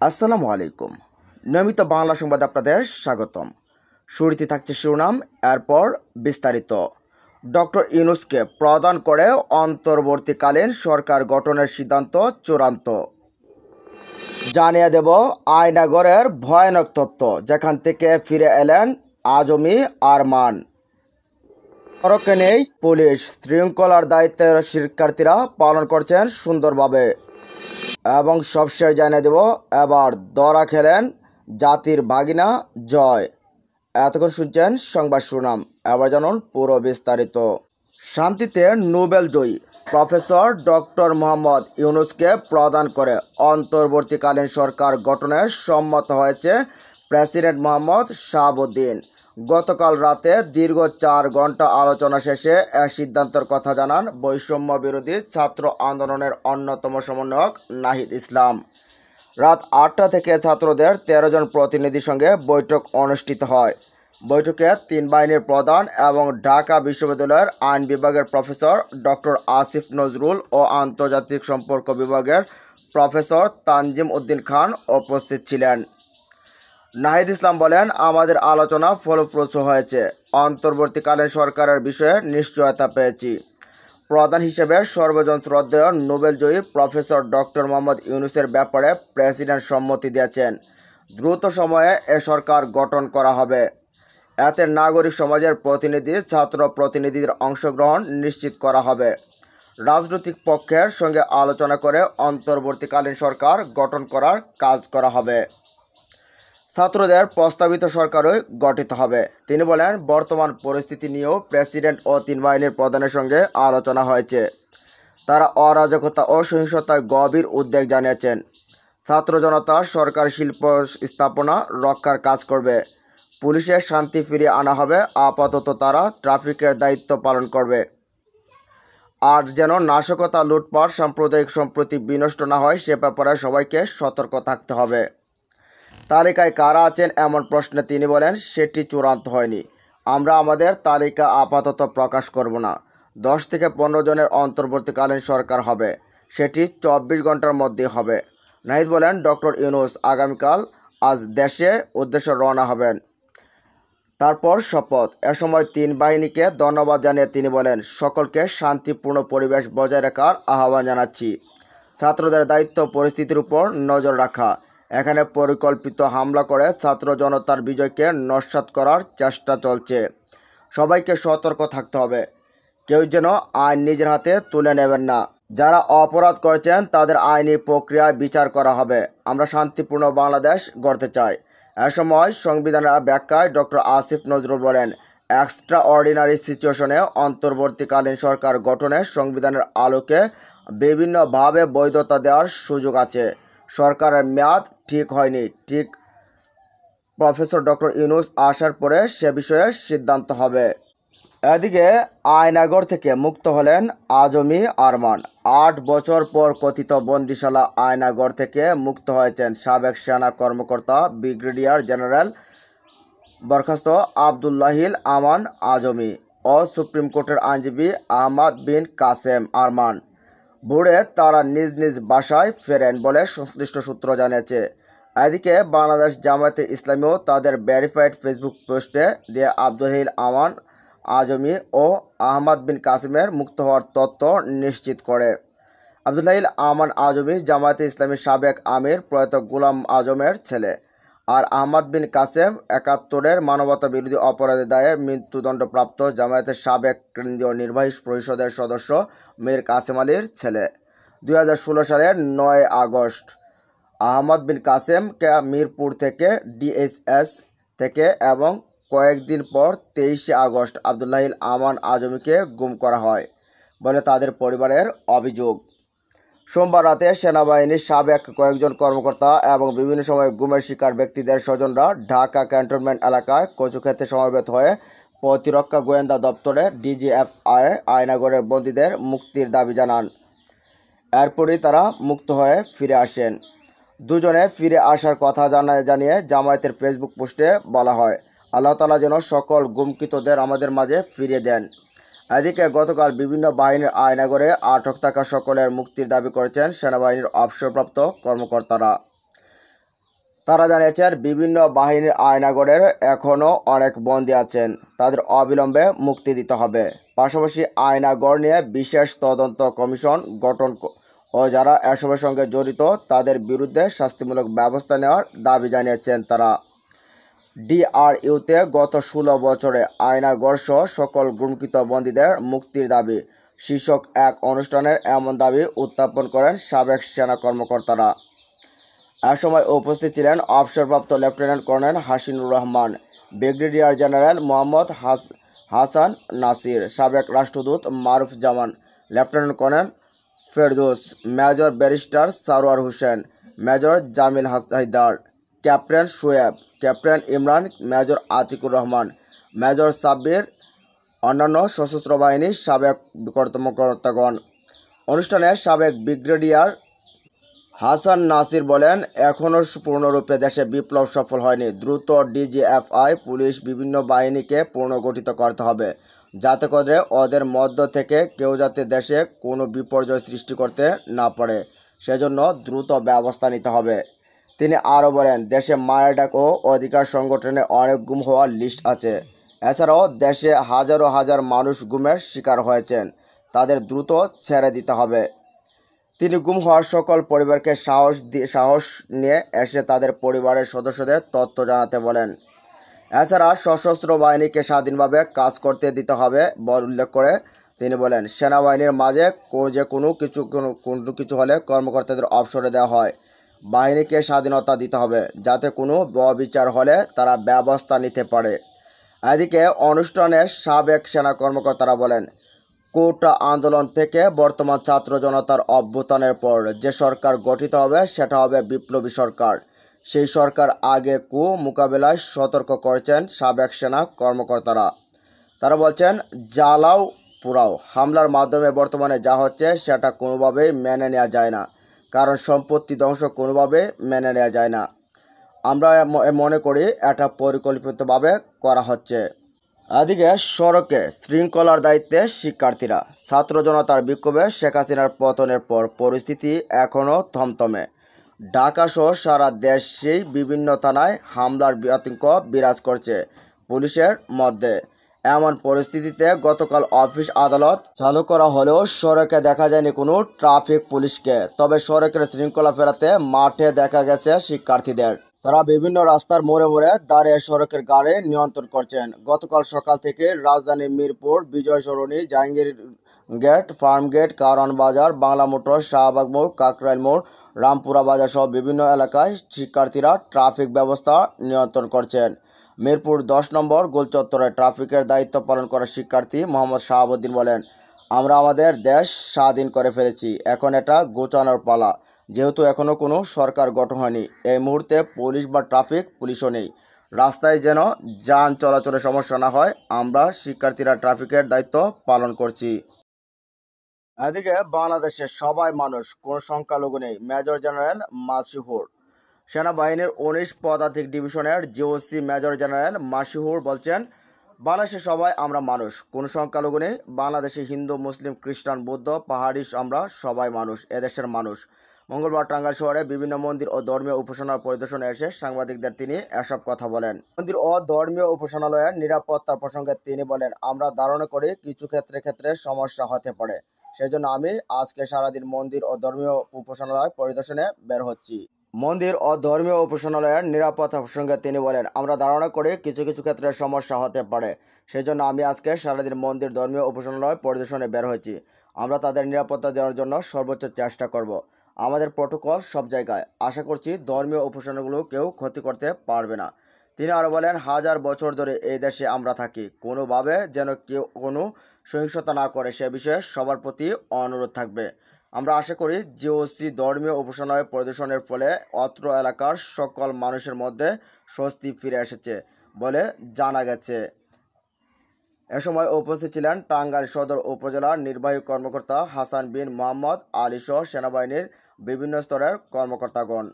আসসালামু আলাইকুম। নিয়মিত বাংলা সংবাদ আপনাদের স্বাগতম। শুরুতে থাকছে শিরোনাম, এরপর বিস্তারিত। ডক্টর ইউনূসকে প্রদান করে অন্তর্বর্তীকালীন সরকার গঠনের সিদ্ধান্ত চূড়ান্ত। জানিয়ে দেব আয়নাগরের ভয়ানক তথ্য, যেখান থেকে ফিরে এলেন আজমি আরমান। সড়কে নেই পুলিশ, শৃঙ্খলার দায়িত্বের শিক্ষার্থীরা পালন করছেন সুন্দরভাবে। এবং সবশেষ জানিয়ে দেব, এবার ধরা খেলেন জাতির ভাগিনা জয়। এতক্ষণ শুনছেন সংবাদ শিরোনাম, এবার জানুন পুরো বিস্তারিত। শান্তিতে নোবেল জয়ী প্রফেসর ডক্টর মোহাম্মদ ইউনূসকে প্রদান করে অন্তর্বর্তীকালীন সরকার গঠনে সম্মত হয়েছে প্রেসিডেন্ট মোহাম্মদ শাহাবুদ্দিন। গতকাল রাতে দীর্ঘ 4 ঘন্টা আলোচনা শেষে এ সিদ্ধান্তের কথা জানান বৈষম্য বিরোধী ছাত্র আন্দোলনের অন্যতম সমন্বয়ক নাহিদ ইসলাম। রাত 8টা থেকে ছাত্রদের 13 জন প্রতিনিধির সঙ্গে বৈঠক অনুষ্ঠিত হয়। বৈঠকে 3 বাহিনীর প্রধান এবং ঢাকা বিশ্ববিদ্যালয়ের আইন বিভাগের প্রফেসর ডক্টর আসিফ নজরুল ও আন্তর্জাতিক সম্পর্ক বিভাগের প্রফেসর তানজিম উদ্দিন খান উপস্থিত ছিলেন। নাহিদ ইসলাম বলেন, আমাদের আলোচনা ফলপ্রসূ হয়েছে। অন্তর্বর্তীকালীন সরকারের বিষয়ে নিশ্চয়তা পেয়েছি। প্রধান হিসেবে সর্বজন শ্রদ্ধেয় নোবেলজয়ী প্রফেসর ডক্টর মোহাম্মদ ইউনূসের ব্যাপারে প্রেসিডেন্ট সম্মতি দিয়েছেন। দ্রুত সময়ে এ সরকার গঠন করা হবে। এতে নাগরিক সমাজের প্রতিনিধি, ছাত্র প্রতিনিধিদের অংশগ্রহণ নিশ্চিত করা হবে। রাজনৈতিক পক্ষের সঙ্গে আলোচনা করে অন্তর্বর্তীকালীন সরকার গঠন করার কাজ করা হবে। ছাত্রদের প্রস্তাবিত সরকারই গঠিত হবে। তিনি বলেন, বর্তমান পরিস্থিতি নিয়েও প্রেসিডেন্ট ও 3 বাহিনীর প্রধানের সঙ্গে আলোচনা হয়েছে। তারা অরাজকতা ও সহিংসতায় গভীর উদ্বেগ জানিয়েছেন। ছাত্র জনতা সরকার শিল্প স্থাপনা রক্ষার কাজ করবে। পুলিশের শান্তি ফিরিয়ে আনা হবে। আপাতত তারা ট্রাফিকের দায়িত্ব পালন করবে। আর যেন নাশকতা, লুটপাট, সাম্প্রদায়িক সম্প্রীতি বিনষ্ট না হয়, সে ব্যাপারে সবাইকে সতর্ক থাকতে হবে। তালিকায় কারা আছেন এমন প্রশ্নে তিনি বলেন, সেটি চূড়ান্ত হয়নি। আমরা আমাদের তালিকা আপাতত প্রকাশ করব না। 10 থেকে 15 জনের অন্তর্বর্তীকালীন সরকার হবে। সেটি 24 ঘন্টার মধ্যেই হবে। নাহিদ বলেন, ডক্টর ইউনূস আগামীকাল আজ দেশে উদ্দেশ্যে রওনা হবেন। তারপর শপথ। এ সময় 3 বাহিনীকে ধন্যবাদ জানিয়ে তিনি বলেন, সকলকে শান্তিপূর্ণ পরিবেশ বজায় রাখার আহ্বান জানাচ্ছি। ছাত্রদের দায়িত্ব পরিস্থিতির উপর নজর রাখা। এখানে পরিকল্পিত হামলা করে ছাত্র জনতার বিজয়কে নস্যাৎ করার চেষ্টা চলছে। সবাইকে সতর্ক থাকতে হবে। কেউ যেন আইন নিজের হাতে তুলে নেবেন না। যারা অপরাধ করেছেন তাদের আইনি প্রক্রিয়ায় বিচার করা হবে। আমরা শান্তিপূর্ণ বাংলাদেশ গড়তে চাই। এ সময় সংবিধানের ব্যাখ্যায় ডক্টর আসিফ নজরুল বলেন, এক্সট্রা অর্ডিনারি সিচুয়েশনে অন্তর্বর্তীকালীন সরকার গঠনে সংবিধানের আলোকে বিভিন্নভাবে বৈধতা দেওয়ার সুযোগ আছে। সরকারের মেয়াদ ঠিক হয়নি। ঠিক প্রফেসর ডক্টর ইউনূস আসার পরে সে বিষয়ে সিদ্ধান্ত হবে। এদিকে আয়নাগর থেকে মুক্ত হলেন আজমি আরমান। 8 বছর পর কথিত বন্দিশালা আয়নাগর থেকে মুক্ত হয়েছেন সাবেক সেনা কর্মকর্তা ব্রিগেডিয়ার জেনারেল বরখাস্ত আবদুল্লাহিল আমান আজমি ও সুপ্রিম কোর্টের আইনজীবী আহমদ বিন কাসেম আরমান। ভোরে তারা নিজ নিজ বাসায় ফেরেন বলে সংশ্লিষ্ট সূত্র জানিয়েছে। এদিকে বাংলাদেশ জামায়াতে ইসলামীও তাদের ভেরিফাইড ফেসবুক পোস্টে দিয়ে আবদুল্লাহিল আমান আজমি ও আহমদ বিন কাসেমের মুক্ত হওয়ার তথ্য নিশ্চিত করে। আবদুল্লাহিল আমান আজমি জামায়াতে ইসলামীর সাবেক আমির প্রয়াত গোলাম আজমের ছেলে। আর আহমদ বিন কাসেম 71-এর মানবতা বিরোধী অপরাধের দায়ে মৃত্যুদণ্ডপ্রাপ্ত জামায়াতের সাবেক কেন্দ্রীয় নির্বাহী পরিষদের সদস্য মীর কাসেম আলীর ছেলে। 2016 সালের 9 আগস্ট আহমদ বিন কাসেমকে মিরপুর থেকে ডিএসএস থেকে এবং কয়েকদিন পর 23 আগস্ট আবদুল্লাহিল আমান আজমিকে গুম করা হয় বলে তাদের পরিবারের অভিযোগ। সোমবার রাতে সেনাবাহিনীর সাবেক কয়েকজন কর্মকর্তা এবং বিভিন্ন সময় গুমের শিকার ব্যক্তিদের স্বজনরা ঢাকা ক্যান্টনমেন্ট এলাকায় কচুক্ষেত্রে সমবেত হয়ে প্রতিরক্ষা গোয়েন্দা দপ্তরে ডিজিএফআই আয়নাগরের বন্দীদের মুক্তির দাবি জানান। এরপরই তারা মুক্ত হয়ে ফিরে আসেন। দুজনে ফিরে আসার কথা জানিয়ে জামায়াতের ফেসবুক পোস্টে বলা হয়, আল্লাহ তাআলা যেন সকল গুমকৃতদের আমাদের মাঝে ফিরিয়ে দেন। এদিকে গতকাল বিভিন্ন বাহিনীর আয়নাগরে আটক থাকা সকলের মুক্তির দাবি করেছেন সেনাবাহিনীর অবসরপ্রাপ্ত কর্মকর্তারা। তারা জানিয়েছেন বিভিন্ন বাহিনীর আয়নাগরের এখনও অনেক বন্দী আছেন, তাদের অবিলম্বে মুক্তি দিতে হবে। পাশাপাশি আয়নাগর নিয়ে বিশেষ তদন্ত কমিশন গঠন ও যারা এসবের সঙ্গে জড়িত তাদের বিরুদ্ধে শাস্তিমূলক ব্যবস্থা নেওয়ার দাবি জানিয়েছেন তারা। ডিআরইউতে গত 16 বছরে আয়নাগর সহ সকল গুমকৃত বন্দীদের মুক্তির দাবি শীর্ষক এক অনুষ্ঠানের এমন দাবি উত্থাপন করেন সাবেক সেনা কর্মকর্তারা। এ সময় উপস্থিত ছিলেন অবসরপ্রাপ্ত lieutenant colonel Hasinur Rahman, brigadier general Mohammad Hasan Nasir, সাবেক রাষ্ট্রদূত Maruf Zaman, lieutenant colonel Ferdous, major barrister Sarwar Hossain, major Jamil Haider, captain Shoaib, captain Imran, major Atiqur Rahman, major Sabbir, অন্যান্য সশস্ত্র বাহিনীর সাবেক কর্মকর্তাগণ। অনুষ্ঠানে সাবেক ব্রিগেডিয়ার হাসান নাসির বলেন, এখনও পূর্ণরূপে দেশে বিপ্লব সফল হয়নি। দ্রুত ডিজিএফআই পুলিশ বিভিন্ন বাহিনীকে পুনর্গঠিত করতে হবে, যাতে করে ওদের মধ্য থেকে কেউ যাতে দেশে কোনো বিপর্যয় সৃষ্টি করতে না পারে, সেজন্য দ্রুত ব্যবস্থা নিতে হবে। তিনি আরও বলেন, দেশে মায়ের ডাক ও অধিকার সংগঠনে অনেক গুম হওয়ার লিস্ট আছে। এছাড়াও দেশে হাজারো হাজার মানুষ গুমের শিকার হয়েছেন, তাদের দ্রুত ছেড়ে দিতে হবে। তিনি গুম হওয়ার সকল পরিবারকে সাহস নিয়ে এসে তাদের পরিবারের সদস্যদের তথ্য জানাতে বলেন। এছাড়া সশস্ত্র বাহিনীকে স্বাধীনভাবে কাজ করতে দিতে হবে বলে উল্লেখ করে তিনি বলেন, সেনাবাহিনীর মাঝে যে কোনো কিছু হলে কর্মকর্তাদের অবসরে দেওয়া হয়। বাহিনীকে স্বাধীনতা দিতে হবে, যাতে কোনো অবিচার হলে তারা ব্যবস্থা নিতে পারে। এদিকে অনুষ্ঠানের সাবেক সেনা কর্মকর্তারা বলেন, কোটা আন্দোলন থেকে বর্তমান ছাত্র জনতার অভ্যুত্থানের পর যে সরকার গঠিত হবে সেটা হবে বিপ্লবী সরকার। সেই সরকার আগে মোকাবেলায় সতর্ক করেছেন সাবেক সেনা কর্মকর্তারা। তারা বলছেন, জ্বালাও পোড়াও হামলার মাধ্যমে বর্তমানে যা হচ্ছে সেটা কোনোভাবেই মেনে নেওয়া যায় না, কারণ সম্পত্তি ধ্বংস কোনোভাবে মেনে নেওয়া যায় না। আমরা মনে করি এটা পরিকল্পিতভাবে করা হচ্ছে। এদিকে সড়কে শৃঙ্খলার দায়িত্বে শিক্ষার্থীরা। ছাত্র জনতার বিক্ষোভে শেখ হাসিনার পতনের পর পরিস্থিতি এখনও থমথমে। ঢাকাসহ সারা দেশেই বিভিন্ন থানায় হামলার আতঙ্ক বিরাজ করছে পুলিশের মধ্যে। এমন পরিস্থিতিতে গতকাল অফিস আদালত চালু করা হলেও সড়কে দেখা যায়নি কোনো ট্রাফিক পুলিশকে। তবে সড়কের শৃঙ্খলা ফেরাতে মাঠে দেখা গেছে শিক্ষার্থীদের। তারা বিভিন্ন রাস্তার মোড়ে মোড়ে দাঁড়িয়ে সড়কের গাড়ি নিয়ন্ত্রণ করছেন। গতকাল সকাল থেকে রাজধানী Mirpur, Bijoy Sarani, Jahangir Gate, Farm Gate, Karwan Bazar, Bangla motor, Shahbag মোড়, কাকরাইল মোড়, রামপুরা বাজার সহ বিভিন্ন এলাকায় শিক্ষার্থীরা ট্রাফিক ব্যবস্থা নিয়ন্ত্রণ করছেন। মিরপুর 10 নম্বর গোলচত্বরে ট্রাফিকের দায়িত্ব পালন করা শিক্ষার্থী মোহাম্মদ শাহাবুদ্দিন বলেন, আমরা আমাদের দেশ স্বাধীন করে ফেলেছি, এখন এটা গোছানোর পালা। যেহেতু এখনও কোনো সরকার গঠন হয়নি, এই মুহূর্তে পুলিশ বা ট্রাফিক পুলিশও নেই, রাস্তায় যেন যান চলাচলের সমস্যা না হয়, আমরা শিক্ষার্থীরা ট্রাফিকের দায়িত্ব পালন করছি। এদিকে বাংলাদেশের সবাই মানুষ, কোনো সংখ্যালঘু নেই। Major general Masihur. সেনাবাহিনীর 19 পদাতিক ডিভিশনের জিওসি মেজর জেনারেল মাসিহুর বলছেন, বাংলাদেশের সবাই আমরা মানুষ, কোনো সংখ্যালঘু নেই। বাংলাদেশে হিন্দু, মুসলিম, খ্রিস্টান, বৌদ্ধ, পাহাড়ি আমরা সবাই মানুষ, এদেশের মানুষ। মঙ্গলবার টাঙ্গাইল শহরে বিভিন্ন মন্দির ও ধর্মীয় উপাসনার পরিদর্শনে এসে সাংবাদিকদের তিনি এসব কথা বলেন। মন্দির ও ধর্মীয় উপাসনালয়ের নিরাপত্তার প্রসঙ্গে তিনি বলেন, আমরা ধারণা করি কিছু ক্ষেত্রে সমস্যা হতে পারে, সেজন্য আমি আজকে সারাদিন মন্দির ও ধর্মীয় উপাসনালয় পরিদর্শনে বের হচ্ছি। মন্দির ও ধর্মীয় উপাসনালয়ের নিরাপত্তা প্রসঙ্গে তিনি বলেন, আমরা ধারণা করি কিছু ক্ষেত্রে সমস্যা হতে পারে, সেজন্য আমি আজকে সারাদিন মন্দির, ধর্মীয় উপাসনালয় পরিদর্শনে বের হয়েছি। আমরা তাদের নিরাপত্তা দেওয়ার জন্য সর্বোচ্চ চেষ্টা করব। আমাদের প্রোটোকল সব জায়গায়, আশা করছি ধর্মীয় উপাসনাগুলো কেউ ক্ষতি করতে পারবে না। তিনি আরও বলেন, হাজার বছর ধরে এই দেশে আমরা থাকি, কোনোভাবে যেন কেউ কোনো সহিংসতা না করে সে বিষয়ে সবার প্রতি অনুরোধ থাকবে। আমরা আশা করি জিওসি ধর্মীয় উপাসনালয় পরিদর্শনের ফলে অত্র এলাকার সকল মানুষের মধ্যে স্বস্তি ফিরে এসেছে বলে জানা গেছে। এ সময় উপস্থিত ছিলেন টাঙ্গাইল সদর উপজেলার নির্বাহী কর্মকর্তা হাসান বিন মোহাম্মদ আলী সহ সেনাবাহিনীর বিভিন্ন স্তরের কর্মকর্তাগণ।